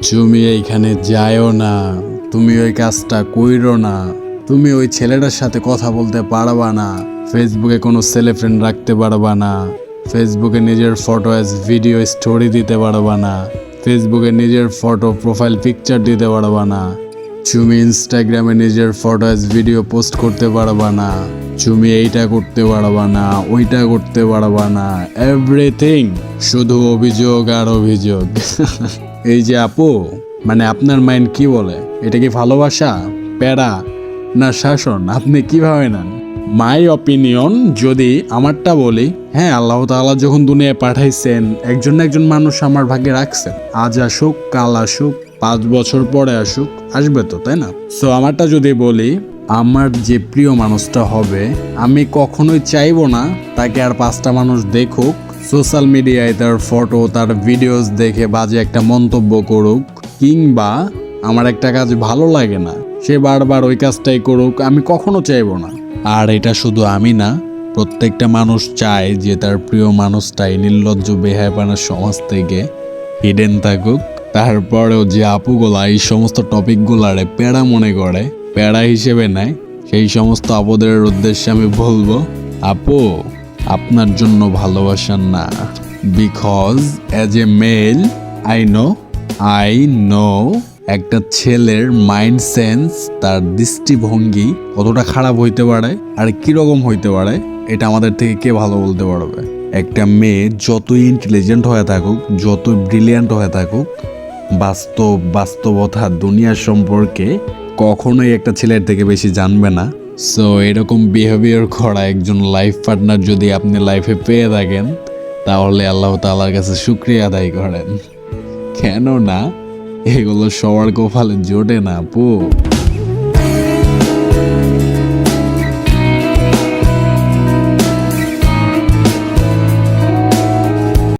তুমি এইখানে যায়ও না, তুমি ওই কাজটা কইরো না, তুমি ওই ছেলেটার সাথে কথা বলতে পারবা না, ফেসবুকে কোনো ছেলে ফ্রেন্ড রাখতে পারবা না, ফেসবুকে নিজের ফটো অ্যাজ ভিডিও স্টোরি দিতে পারবা না, ফেসবুকে নিজের ফটো প্রোফাইল পিকচার দিতে পারবা না, তুমি ইনস্টাগ্রামে নিজের ফটো অ্যাজ ভিডিও পোস্ট করতে পারবা না, তুমি এইটা করতে পারবা না, ওইটা করতে পারবা না, এভরিথিং শুধু অভিযোগ আর অভিযোগ। এই যে আপু, মানে আপনার মাইন্ড কি বলে? এটা কি ভালোবাসা, প্যারা, না শাসন? আপনি কিভাবে নেন? মাই অপিনিয়ন যদি আমারটা বলি, হ্যাঁ, আল্লাহ তাআলা যখন দুনিয়ায় পাঠাইছেন, একজন না একজন মানুষ আমার ভাগ্যে রাখছেন। আজ আসুক, কাল আসুক, 5 বছর পরে আসুক, আসবে তো, তাই না? সো আমারটা যদি বলি, আমার যে প্রিয় মানুষটা হবে, আমি কখনোই চাইবো না তাকে আর 5টা মানুষ দেখুক, সোশ্যাল মিডিয়ায় তার ফটো, তার ভিডিওস দেখে বাজে একটা মন্তব্য করুক, কিংবা আমার একটা কাজ ভালো লাগে না, সে বারবার ওই কাজটাই করুক, আমি কখনো চাইবো না। আর এটা শুধু আমি না, প্রত্যেকটা মানুষ চায় যে তার প্রিয় মানুষটাই নির্লজ্জ বেহায়াপনার সমাজ থেকে হিডেন থাকুক। তারপরেও যে আপুগুলা এই সমস্ত টপিকগুলারে প্যারা মনে করে, প্যারা হিসেবে নেয়, সেই সমস্ত আপুদের উদ্দেশ্যে আমি বলবো, আপু, আপনার জন্য ভালোবাসা না। Because as a male I know একটা ছেলের মাইন্ড সেন্স, তার দৃষ্টিভঙ্গি কতটা খারাপ হইতে পারে আর কিরকম হইতে পারে, এটা আমাদের থেকে কে ভালো বলতে পারবে? একটা মেয়ে যতই ইন্টেলিজেন্ট হয়ে থাকুক, যতই ব্রিলিয়ান্ট হয়ে থাকুক, বাস্তবতা দুনিয়ার সম্পর্কে কখনোই একটা ছেলের থেকে বেশি জানবে না। সো এরকম বিহেভিয়ার করা একজন লাইফ পার্টনার যদি আপনি লাইফে পেয়ে থাকেন, তাহলে আল্লাহ তাআলার কাছে শুকরিয়া আদায় করেন। কেন না, এগুলো সবার কপালে জোটে না আপু।